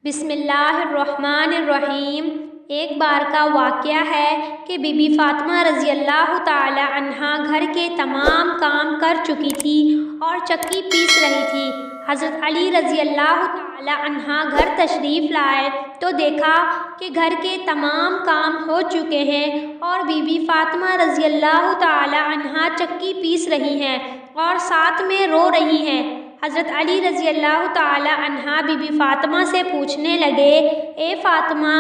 बिस्मिल्लाहिर्रहमानिर्रहीम। एक बार का वाक़या है कि बीबी फ़ातिमा रज़ी अल्लाह ताला अन्हा घर के तमाम काम कर चुकी थी और चक्की पीस रही थी। हज़रत अली रज़ी अल्लाह ताला अन्हा घर तशरीफ़ लाए तो देखा कि घर के तमाम काम हो चुके हैं और बीबी फ़ातिमा रज़ी अल्लाह ताला अन्हा चक्की पीस रही हैं और साथ में रो रही हैं। हज़रत अली रज़ी अल्लाह ताला अन्हा बीबी फ़ातिमा से पूछने लगे, ए फ़ातिमा,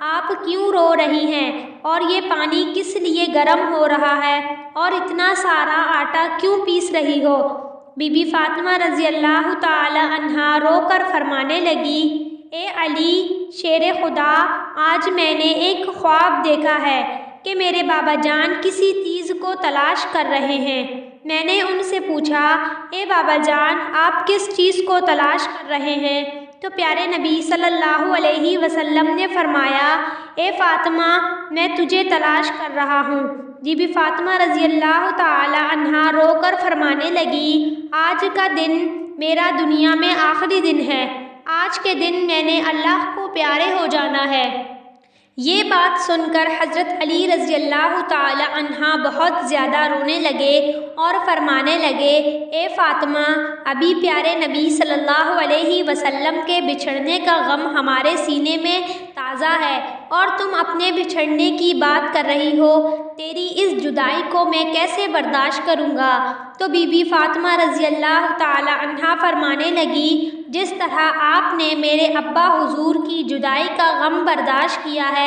आप क्यों रो रही हैं और ये पानी किस लिए गर्म हो रहा है और इतना सारा आटा क्यों पीस रही हो? बीबी फ़ातिमा रज़ी अल्लाह ताला अन्हा रो कर फरमाने लगी, ए अली शेर खुदा, आज मैंने एक ख्वाब देखा है कि मेरे बाबा जान किसी चीज़ को तलाश कर रहे हैं। मैंने उनसे पूछा, ए बाबा जान, आप किस चीज़ को तलाश कर रहे हैं? तो प्यारे नबी सल्लल्लाहु अलैहि वसल्लम ने फरमाया, ए फ़ातिमा, मैं तुझे तलाश कर रहा हूँ। बीबी फ़ातिमा रज़ी अल्लाह ताला अन्हा रो कर फरमाने लगी, आज का दिन मेरा दुनिया में आखिरी दिन है। आज के दिन मैंने अल्लाह को प्यारे हो जाना है। ये बात सुनकर हज़रत अली रज़ी अल्लाह ताला अन्हा बहुत ज़्यादा रोने लगे और फरमाने लगे, ए फ़ातिमा, अभी प्यारे नबी सल्लल्लाहु अलैहि वसल्लम के बिछड़ने का गम हमारे सीने में ताज़ा है और तुम अपने बिछड़ने की बात कर रही हो। तेरी इस जुदाई को मैं कैसे बर्दाश्त करूँगा? तो बीबी फ़ातिमा रज़ी अल्लाह ताला अन्हा फरमाने लगी, जिस तरह आपने मेरे अब्बा हुजूर की जुदाई का गम बर्दाश्त किया है,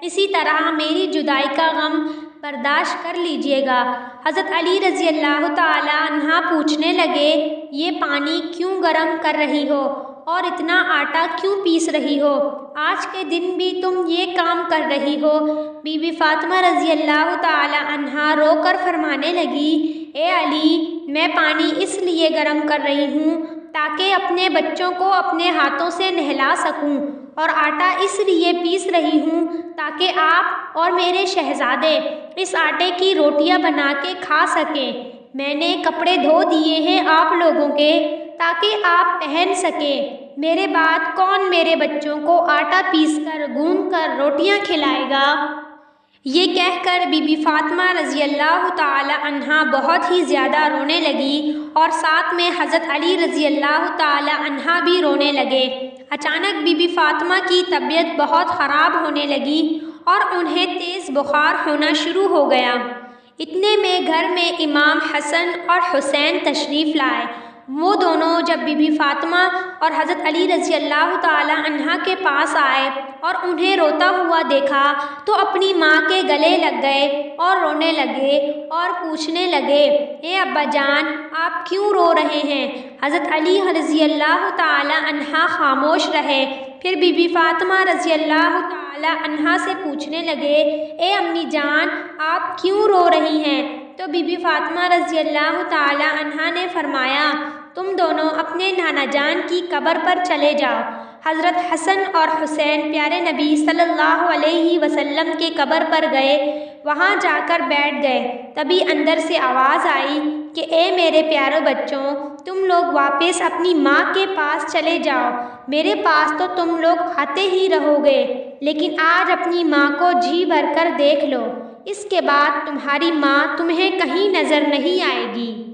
इसी तरह मेरी जुदाई का गम बर्दाश्त कर लीजिएगा। हज़रत अली रज़ी अल्लाह ताला अन्हा पूछने लगे, ये पानी क्यों गर्म कर रही हो और इतना आटा क्यों पीस रही हो? आज के दिन भी तुम ये काम कर रही हो। बीबी फ़ातिमा रज़ी अल्लाह ताला अन्हा रोकर फरमाने लगी, ए अली, मैं पानी इसलिए गर्म कर रही हूँ ताकि अपने बच्चों को अपने हाथों से नहला सकूं, और आटा इसलिए पीस रही हूँ ताकि आप और मेरे शहज़ादे इस आटे की रोटियां बना के खा सकें। मैंने कपड़े धो दिए हैं आप लोगों के ताकि आप पहन सकें। मेरे बाद कौन मेरे बच्चों को आटा पीसकर गूंद-कर रोटियां खिलाएगा? ये कहकर बीबी फ़ातिमा रज़ी अल्लाह ताला अन्हा बहुत ही ज़्यादा रोने लगी और साथ में हज़रत अली रज़ी अल्लाह ताला अन्हा भी रोने लगे। अचानक बीबी फ़ातिमा की तबीयत बहुत ख़राब होने लगी और उन्हें तेज़ बुखार होना शुरू हो गया। इतने में घर में इमाम हसन और हुसैन तशरीफ़ लाए। वो दोनों जब बीबी फ़ातिमा और हज़रत अली रज़ी अल्लाह ताला अन्हा के पास आए और उन्हें रोता हुआ देखा तो अपनी माँ के गले लग गए और रोने लगे और पूछने लगे, ए अब्बा जान, आप क्यों रो रहे हैं? हज़रत अली रज़ी अल्लाह ताला अन्हा खामोश रहे। फिर बीबी फ़ातिमा रज़ी अल्लाह ताला अन्हा से पूछने लगे, ए अम्मी जान, आप क्यों रो रही हैं? तो बीबी फ़ातिमा रज़ी अल्लाह ताला अन्हा ने फरमाया, तुम दोनों अपने नाना जान की कब्र पर चले जाओ। हज़रत हसन और हुसैन प्यारे नबी सल्लल्लाहु अलैहि वसल्लम के कब्र पर गए। वहाँ जाकर बैठ गए। तभी अंदर से आवाज़ आई कि ए मेरे प्यारे बच्चों, तुम लोग वापस अपनी माँ के पास चले जाओ। मेरे पास तो तुम लोग आते ही रहोगे, लेकिन आज अपनी माँ को जी भर कर देख लो। इसके बाद तुम्हारी माँ तुम्हें कहीं नज़र नहीं आएगी।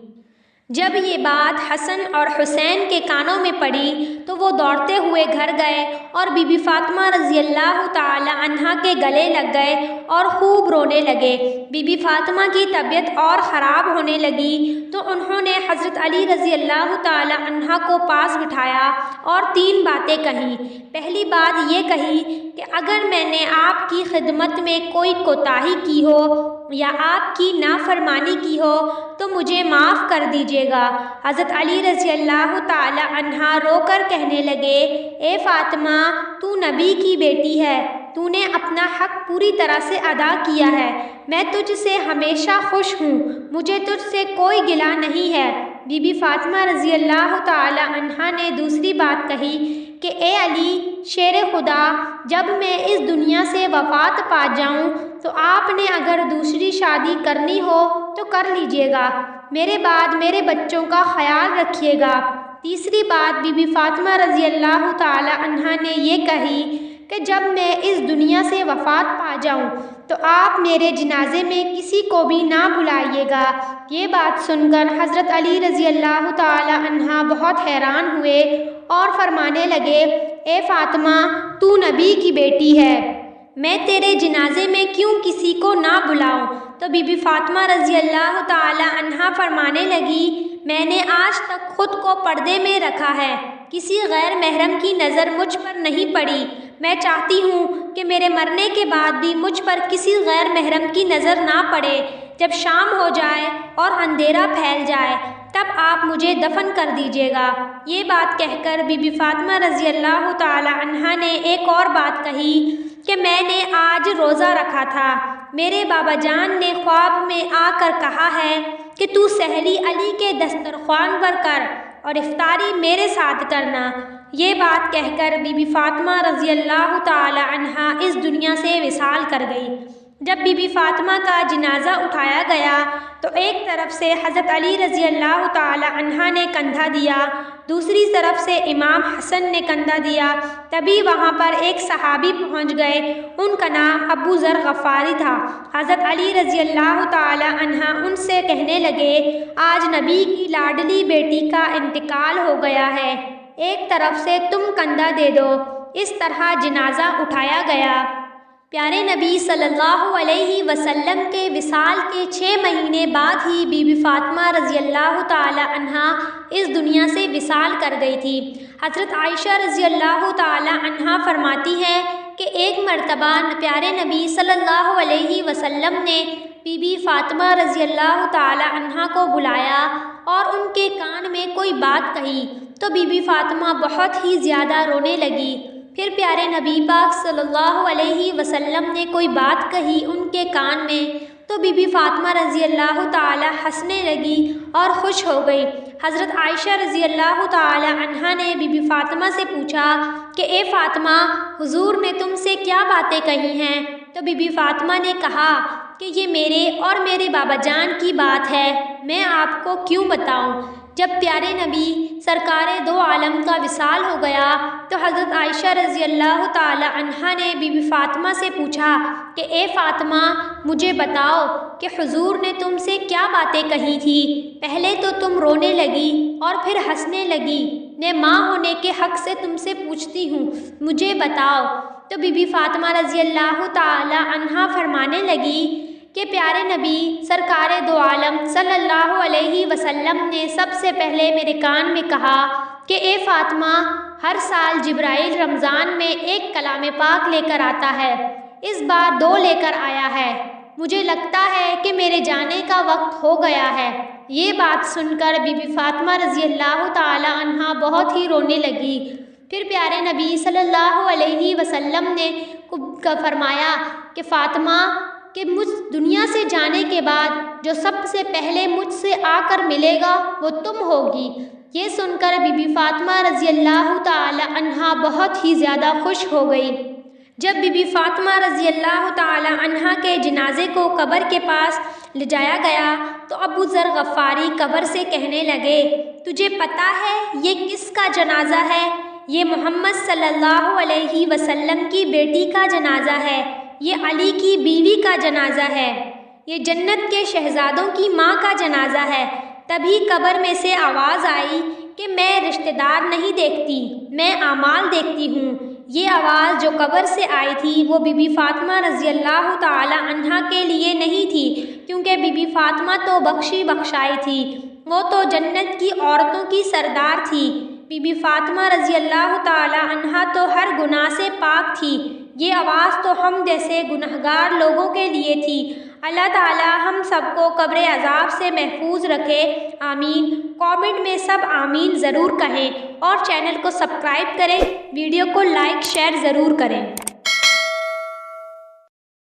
जब ये बात हसन और हुसैन के कानों में पड़ी तो वो दौड़ते हुए घर गए और बीबी फ़ातिमा रज़ी अल्लाह ताला अन्हा के गले लग गए और खूब रोने लगे। बीबी फ़ातिमा की तबीयत और ख़राब होने लगी तो उन्होंने हज़रत अली रज़ी अल्लाह ताला अन्हा को पास बिठाया और 3 बातें कहीं। पहली बात ये कही कि अगर मैंने आपकी खिदमत में कोई कोताही की हो या आपकी नाफरमानी की हो तो मुझे माफ़ कर दीजिएगा। हज़रत अली रज़ी अल्लाह ताला अन्हा रोकर कहने लगे, ए फ़ातिमा, तू नबी की बेटी है, तूने अपना हक़ पूरी तरह से अदा किया है। मैं तुझसे हमेशा खुश हूँ, मुझे तुझसे कोई गिला नहीं है। बीबी फ़ातिमा रज़ी अल्लाह ताला अन्हा ने दूसरी बात कही कि ए अली शेर खुदा, जब मैं इस दुनिया से वफ़ात पा जाऊँ तो आपने अगर दूसरी शादी करनी हो तो कर लीजिएगा। मेरे बाद मेरे बच्चों का ख्याल रखिएगा। तीसरी बात बीबी फ़ातिमा रज़ी अल्लाह ताला अन्हा ने ये कही कि जब मैं इस दुनिया से वफ़ात पा जाऊं तो आप मेरे जनाजे में किसी को भी ना बुलाइएगा। ये बात सुनकर हज़रत अली रज़ी अल्लाह ताला अन्हा बहुत हैरान हुए और फरमाने लगे, ए फ़ातिमा, तू नबी की बेटी है, मैं तेरे जनाजे में क्यों किसी को ना बुलाऊं? तो बीबी फ़ातिमा रज़ी अल्लाह ताला अन्हा फरमाने लगी, मैंने आज तक खुद को पर्दे में रखा है, किसी गैर महरम की नज़र मुझ पर नहीं पड़ी। मैं चाहती हूँ कि मेरे मरने के बाद भी मुझ पर किसी गैर महरम की नज़र ना पड़े। जब शाम हो जाए और अंधेरा फैल जाए तब आप मुझे दफन कर दीजिएगा। ये बात कहकर बीबी फ़ातिमा रज़ी अल्लाह ताला अन्हा ने एक और बात कही कि मैंने आज रोज़ा रखा था, मेरे बाबा जान ने ख्वाब में आकर कहा है कि तू सहली अली के दस्तरख्वान पर कर और इफ्तारी मेरे साथ करना। ये बात कहकर बीबी फ़ातिमा रज़ी अल्लाह ताला अन्हा इस दुनिया से विसाल कर गई। जब बीबी फ़ातिमा का जनाजा उठाया गया तो एक तरफ से हज़रत अली रज़ी अल्लाह ताला अन्हा ने कंधा दिया, दूसरी तरफ से इमाम हसन ने कंधा दिया। तभी वहाँ पर एक सहाबी पहुँच गए, उनका नाम अबू ज़र ग़फ़ारी था। हज़रत अली रज़ी अल्लाह ताला अन्हा उनसे कहने लगे, आज नबी की लाडली बेटी का इंतकाल हो गया है, एक तरफ से तुम कंधा दे दो। इस तरह जनाजा उठाया गया। प्यारे नबी सल्लल्लाहु अलैहि वसल्लम के विसाल के 6 महीने बाद ही बीबी फ़ातिमा रज़ी अल्लाह ताला अन्हा इस दुनिया से विसाल कर गई थी। हज़रत आयशा रज़ी अल्लाह ताला अन्हा फरमाती हैं कि एक मर्तबा प्यारे नबी सल्लल्लाहु अलैहि वसल्लम ने बीबी फ़ातिमा रज़ी अल्लाह ताला अन्हा को बुलाया और उनके कान में कोई बात कही तो बीबी फ़ातिमा बहुत ही ज़्यादा रोने लगी। फिर प्यारे नबी पाक सल्लल्लाहु अलैहि वसल्लम ने कोई बात कही उनके कान में तो बीबी फ़ातिमा रज़ी अल्लाह ताला हंसने लगी और खुश हो गई। हज़रत आयशा रज़ी अल्लाह ताला अन्हा ने बीबी फ़ातिमा से पूछा कि ए फ़ातिमा, हुजूर ने तुमसे क्या बातें कही हैं? तो बीबी फ़ातिमा ने कहा कि ये मेरे और मेरे बाबा जान की बात है, मैं आपको क्यों बताऊं। जब प्यारे नबी सरकारे दो आलम का विसाल हो गया तो हज़रत आयशा रज़ी अल्लाह ताला अन्हा ने बीबी फ़ातिमा से पूछा कि ए फ़ातिमा, मुझे बताओ कि हुजूर ने तुमसे क्या बातें कही थी? पहले तो तुम रोने लगी और फिर हंसने लगी। मैं माँ होने के हक़ से तुमसे पूछती हूँ, मुझे बताओ। तो बीबी फ़ातिमा रज़ी अल्लाह ताला अन्हा फरमाने लगी कि प्यारे नबी सरकारे दो आलम सल्लल्लाहु अलैहि वसल्लम ने सबसे पहले मेरे कान में कहा कि ए फ़ातिमा, हर साल जिब्राइल रमज़ान में एक कलाम पाक लेकर आता है, इस बार 2 लेकर आया है, मुझे लगता है कि मेरे जाने का वक्त हो गया है। ये बात सुनकर बीबी फ़ातिमा रज़ी अल्लाह ताला अन्हा बहुत ही रोने लगी। फिर प्यारे नबी सल्लल्लाहु अलैहि वसल्लम ने फरमाया कि फ़ातिमा, कि मुझ दुनिया से जाने के बाद जो सबसे पहले मुझसे आकर मिलेगा वो तुम होगी। ये सुनकर बीबी फ़ातिमा रज़ी अल्लाह ताला अन्हा बहुत ही ज़्यादा खुश हो गई। जब बीबी फ़ातिमा रज़ी अल्लाह ताला अन्हा के जनाजे को कब्र के पास ले जाया गया तो अबू ज़र ग़फ़ारी कब्र से कहने लगे, तुझे पता है ये किसका जनाजा है? ये मोहम्मद सल्लल्लाहु अलैहि वसल्लम की बेटी का जनाजा है, ये अली की बीवी का जनाजा है, ये जन्नत के शहज़ादों की माँ का जनाजा है। तभी कब्र में से आवाज़ आई कि मैं रिश्तेदार नहीं देखती, मैं आमाल देखती हूँ। ये आवाज़ जो कब्र से आई थी वो बीबी फ़ातिमा रज़ी अल्लाह ताला अन्हा के लिए नहीं थी, क्योंकि बीबी फ़ातिमा तो बख्शी बख्शाई थी, वो तो जन्नत की औरतों की सरदार थी। बीबी फ़ातिमा रज़ी अल्लाह ताला अन्हा तो हर गुनाह से पाक थी। ये आवाज़ तो हम जैसे गुनहगार लोगों के लिए थी। अल्लाह ताला हम सबको कब्र अज़ाब से महफूज रखे, आमीन। कमेंट में सब आमीन ज़रूर कहें और चैनल को सब्सक्राइब करें, वीडियो को लाइक शेयर ज़रूर करें।